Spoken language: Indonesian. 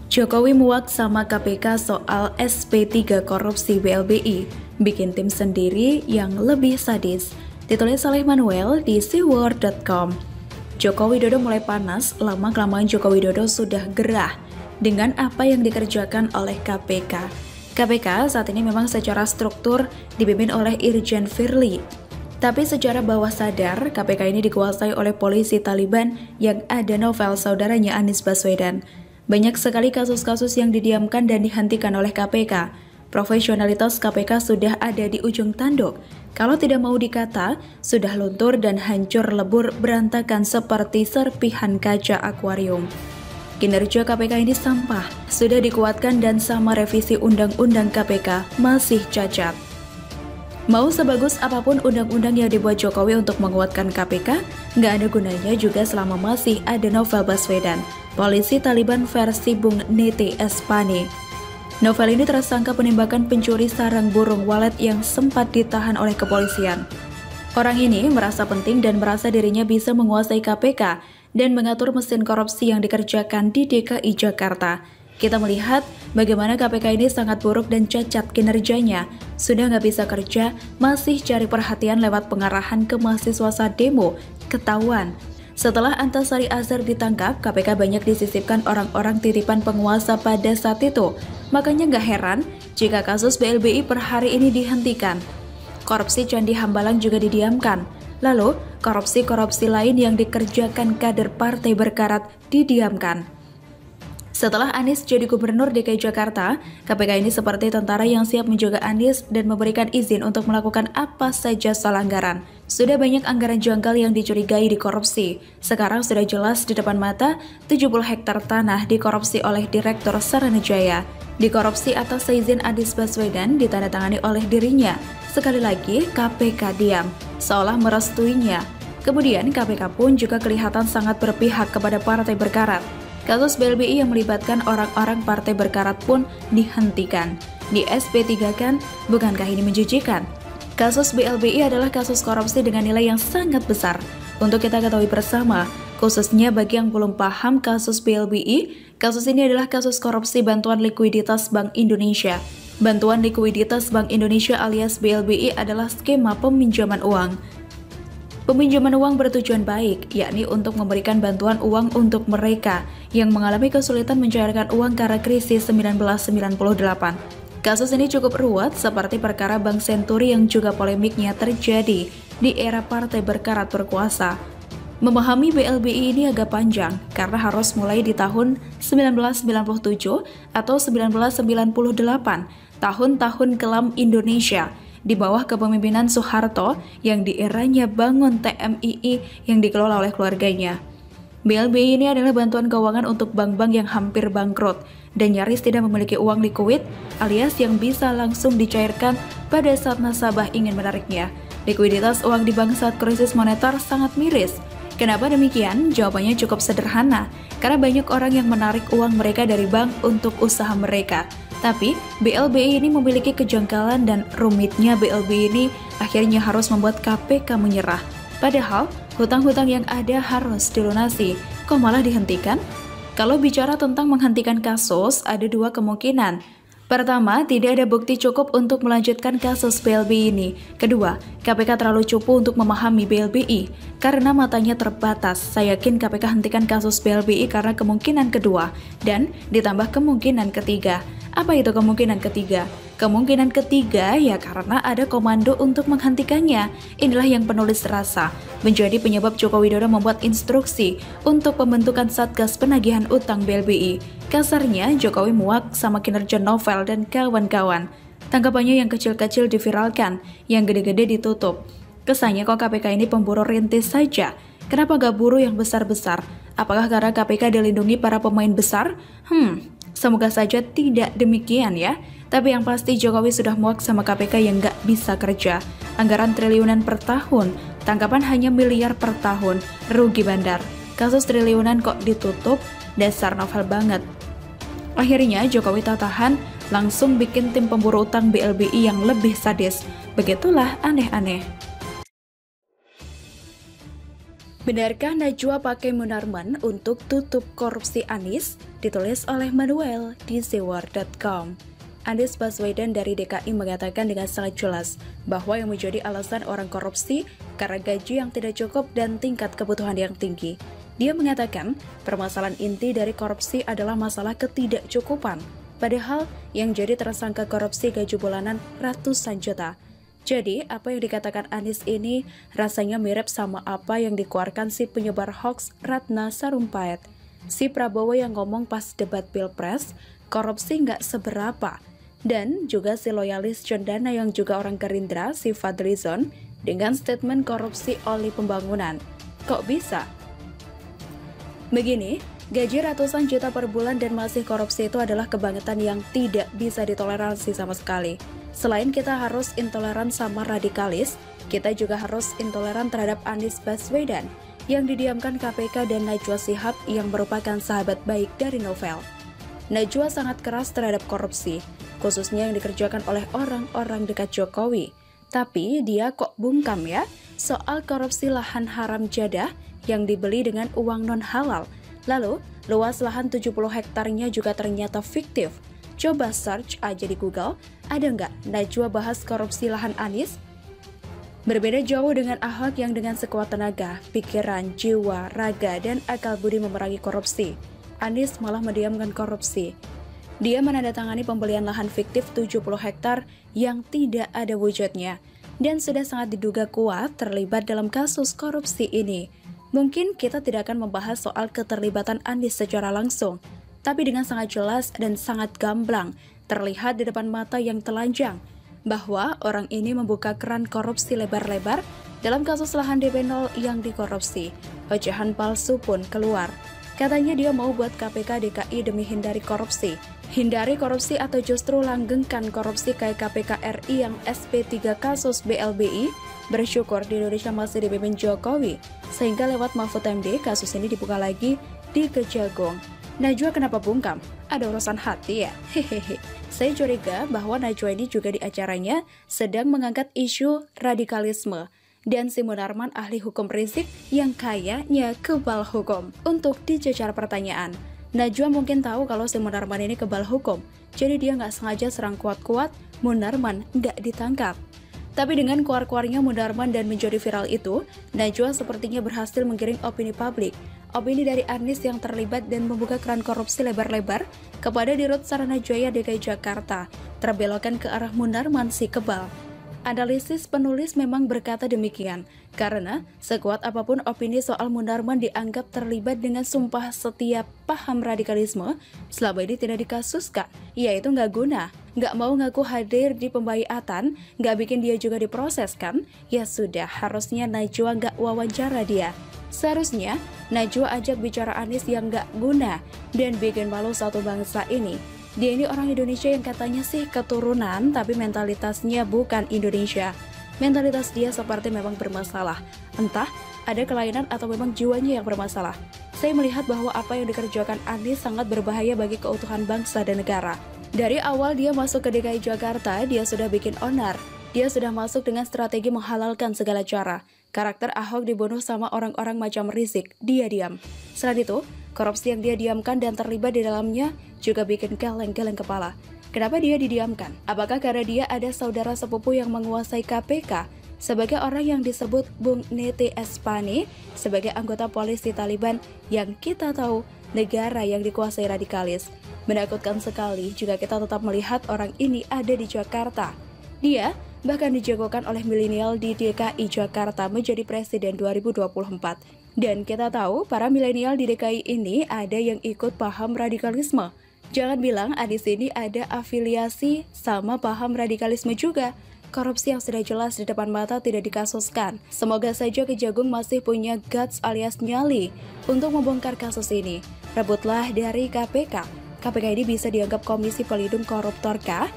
Jokowi muak sama KPK soal SP3 korupsi BLBI, bikin tim sendiri yang lebih sadis. Ditulis oleh Manuel di seaworld.com. Joko Widodo mulai panas, lama-kelamaan Joko Widodo sudah gerah dengan apa yang dikerjakan oleh KPK. KPK saat ini memang secara struktur dipimpin oleh Irjen Firly. Tapi secara bawah sadar, KPK ini dikuasai oleh polisi Taliban yang ada novel saudaranya Anies Baswedan. Banyak sekali kasus-kasus yang didiamkan dan dihentikan oleh KPK. Profesionalitas KPK sudah ada di ujung tanduk. Kalau tidak mau dikata, sudah luntur dan hancur lebur berantakan seperti serpihan kaca akuarium. Kinerja KPK ini sampah, sudah dikuatkan dan sama revisi undang-undang KPK masih cacat. Mau sebagus apapun undang-undang yang dibuat Jokowi untuk menguatkan KPK, nggak ada gunanya juga selama masih ada novel Baswedan, polisi Taliban versi Bung Nete Espane. Novel ini tersangka penembakan pencuri sarang burung walet yang sempat ditahan oleh kepolisian. Orang ini merasa penting dan merasa dirinya bisa menguasai KPK dan mengatur mesin korupsi yang dikerjakan di DKI Jakarta. Kita melihat bagaimana KPK ini sangat buruk dan cacat kinerjanya. Sudah nggak bisa kerja, masih cari perhatian lewat pengarahan ke mahasiswa saat demo, ketahuan. Setelah Antasari Azhar ditangkap, KPK banyak disisipkan orang-orang titipan penguasa pada saat itu. Makanya nggak heran jika kasus BLBI per hari ini dihentikan. Korupsi Candi Hambalang juga didiamkan. Lalu, korupsi-korupsi lain yang dikerjakan kader partai berkarat didiamkan. Setelah Anies jadi gubernur DKI Jakarta, KPK ini seperti tentara yang siap menjaga Anies dan memberikan izin untuk melakukan apa saja soal anggaran. Sudah banyak anggaran janggal yang dicurigai dikorupsi. Sekarang sudah jelas di depan mata 70 hektar tanah dikorupsi oleh Direktur Saranajaya. Dikorupsi atas izin Anies Baswedan ditandatangani oleh dirinya. Sekali lagi, KPK diam, seolah merestuinya. Kemudian KPK pun juga kelihatan sangat berpihak kepada partai berkarat. Kasus BLBI yang melibatkan orang-orang partai berkarat pun dihentikan. Di SP3 kan, bukankah ini menjijikan? Kasus BLBI adalah kasus korupsi dengan nilai yang sangat besar. Untuk kita ketahui bersama, khususnya bagi yang belum paham kasus BLBI, kasus ini adalah kasus korupsi bantuan likuiditas Bank Indonesia. Bantuan likuiditas Bank Indonesia alias BLBI adalah skema peminjaman uang. Peminjaman uang bertujuan baik, yakni untuk memberikan bantuan uang untuk mereka yang mengalami kesulitan mencairkan uang karena krisis 1998. Kasus ini cukup ruwet seperti perkara Bank Senturi yang juga polemiknya terjadi di era partai berkarat berkuasa. Memahami BLBI ini agak panjang karena harus mulai di tahun 1997 atau 1998, tahun-tahun kelam Indonesia, di bawah kepemimpinan Soeharto yang di eranya bangun TMII yang dikelola oleh keluarganya. BLBI ini adalah bantuan keuangan untuk bank-bank yang hampir bangkrut dan nyaris tidak memiliki uang likuid alias yang bisa langsung dicairkan pada saat nasabah ingin menariknya. Likuiditas uang di bank saat krisis moneter sangat miris. Kenapa demikian? Jawabannya cukup sederhana, karena banyak orang yang menarik uang mereka dari bank untuk usaha mereka. Tapi, BLBI ini memiliki kejanggalan dan rumitnya BLBI ini akhirnya harus membuat KPK menyerah. Padahal, hutang-hutang yang ada harus dilunasi. Kok malah dihentikan? Kalau bicara tentang menghentikan kasus, ada dua kemungkinan. Pertama, tidak ada bukti cukup untuk melanjutkan kasus BLBI ini. Kedua, KPK terlalu cupu untuk memahami BLBI karena matanya terbatas. Saya yakin KPK hentikan kasus BLBI karena kemungkinan kedua dan ditambah kemungkinan ketiga. Apa itu kemungkinan ketiga? Kemungkinan ketiga ya karena ada komando untuk menghentikannya. Inilah yang penulis rasa menjadi penyebab Joko Widodo membuat instruksi untuk pembentukan Satgas Penagihan Utang BLBI. Kasarnya, Jokowi muak sama kinerja Novel dan kawan-kawan. Tanggapannya yang kecil-kecil diviralkan, yang gede-gede ditutup. Kesannya kok KPK ini pemburu rintis saja. Kenapa gak buru yang besar-besar? Apakah karena KPK dilindungi para pemain besar? Semoga saja tidak demikian ya. Tapi yang pasti Jokowi sudah muak sama KPK yang gak bisa kerja. Anggaran triliunan per tahun, tangkapan hanya miliar per tahun, rugi bandar. Kasus triliunan kok ditutup, dasar Novel banget. Akhirnya Jokowi tak tahan, langsung bikin tim pemburu utang BLBI yang lebih sadis. Begitulah aneh-aneh. Benarkah Najwa pakai Munarman untuk tutup korupsi Anies? Ditulis oleh Manuel di sewar.com. Anies Baswedan dari DKI mengatakan dengan sangat jelas bahwa yang menjadi alasan orang korupsi karena gaji yang tidak cukup dan tingkat kebutuhan yang tinggi. Dia mengatakan permasalahan inti dari korupsi adalah masalah ketidakcukupan, padahal yang jadi tersangka korupsi gaji bulanan ratusan juta. Jadi, apa yang dikatakan Anies ini rasanya mirip sama apa yang dikeluarkan si penyebar hoax Ratna Sarumpait. Si Prabowo yang ngomong pas debat Pilpres, korupsi nggak seberapa. Dan juga si loyalis Cendana yang juga orang Gerindra, si Fadlizon, dengan statement korupsi oli pembangunan. Kok bisa? Begini, gaji ratusan juta per bulan dan masih korupsi itu adalah kebangetan yang tidak bisa ditoleransi sama sekali. Selain kita harus intoleran sama radikalis, kita juga harus intoleran terhadap Anies Baswedan yang didiamkan KPK dan Najwa Shihab yang merupakan sahabat baik dari Novel. Najwa sangat keras terhadap korupsi, khususnya yang dikerjakan oleh orang-orang dekat Jokowi. Tapi dia kok bungkam ya soal korupsi lahan haram jadah yang dibeli dengan uang non-halal. Lalu, luas lahan 70 hektarnya juga ternyata fiktif. Coba search aja di Google, ada nggak Najwa bahas korupsi lahan Anies? Berbeda jauh dengan Ahok yang dengan sekuat tenaga, pikiran, jiwa, raga, dan akal budi memerangi korupsi. Anies malah mendiamkan korupsi. Dia menandatangani pembelian lahan fiktif 70 hektar yang tidak ada wujudnya, dan sudah sangat diduga kuat terlibat dalam kasus korupsi ini. Mungkin kita tidak akan membahas soal keterlibatan Anies secara langsung, tapi dengan sangat jelas dan sangat gamblang, terlihat di depan mata yang telanjang, bahwa orang ini membuka keran korupsi lebar-lebar dalam kasus lahan DP 0 yang dikorupsi. Ocehan palsu pun keluar. Katanya dia mau buat KPK DKI demi hindari korupsi. Hindari korupsi atau justru langgengkan korupsi kayak KPK RI yang SP3 kasus BLBI? Bersyukur di Indonesia masih dipimpin Jokowi, sehingga lewat Mahfud MD kasus ini dibuka lagi di Kejagung. Najwa kenapa bungkam? Ada urusan hati ya? Hehehe. Saya curiga bahwa Najwa ini juga di acaranya sedang mengangkat isu radikalisme. Dan si Munarman ahli hukum Rizik yang kayaknya kebal hukum. Untuk dicecar pertanyaan, Najwa mungkin tahu kalau si Munarman ini kebal hukum. Jadi dia nggak sengaja serang kuat-kuat, Munarman nggak ditangkap. Tapi dengan keluar-keluarnya Munarman dan menjadi viral itu, Najwa sepertinya berhasil menggiring opini publik. Opini dari Anies yang terlibat dan membuka keran korupsi lebar-lebar kepada Dirut Saranajaya DKI Jakarta, terbelokkan ke arah Munarman si kebal. Analisis penulis memang berkata demikian, karena sekuat apapun opini soal Munarman dianggap terlibat dengan sumpah setia paham radikalisme, selama ini tidak dikasuskan, yaitu nggak guna, nggak mau ngaku hadir di pembaiatan, nggak bikin dia juga diproses kan? Ya sudah, harusnya Najwa nggak wawancara dia. Seharusnya Najwa ajak bicara Anies yang nggak guna dan bikin malu satu bangsa ini. Dia ini orang Indonesia yang katanya sih keturunan, tapi mentalitasnya bukan Indonesia. Mentalitas dia seperti memang bermasalah. Entah ada kelainan atau memang jiwanya yang bermasalah. Saya melihat bahwa apa yang dikerjakan Anies sangat berbahaya bagi keutuhan bangsa dan negara. Dari awal dia masuk ke DKI Jakarta, dia sudah bikin onar. Dia sudah masuk dengan strategi menghalalkan segala cara. Karakter Ahok dibunuh sama orang-orang macam Rizik, dia diam. Selain itu, korupsi yang dia diamkan dan terlibat di dalamnya juga bikin geleng-geleng kepala. Kenapa dia didiamkan? Apakah karena dia ada saudara sepupu yang menguasai KPK? Sebagai orang yang disebut Bung Nete Espane sebagai anggota polisi Taliban yang kita tahu negara yang dikuasai radikalis. Menakutkan sekali jika kita tetap melihat orang ini ada di Jakarta. Dia bahkan dijagokan oleh milenial di DKI Jakarta menjadi presiden 2024. Dan kita tahu para milenial di DKI ini ada yang ikut paham radikalisme. Jangan bilang Anies ini ada afiliasi sama paham radikalisme juga. Korupsi yang sudah jelas di depan mata tidak dikasuskan. Semoga saja Kejagung masih punya guts alias nyali untuk membongkar kasus ini. Rebutlah dari KPK. KPK ini bisa dianggap komisi pelindung koruptor kah?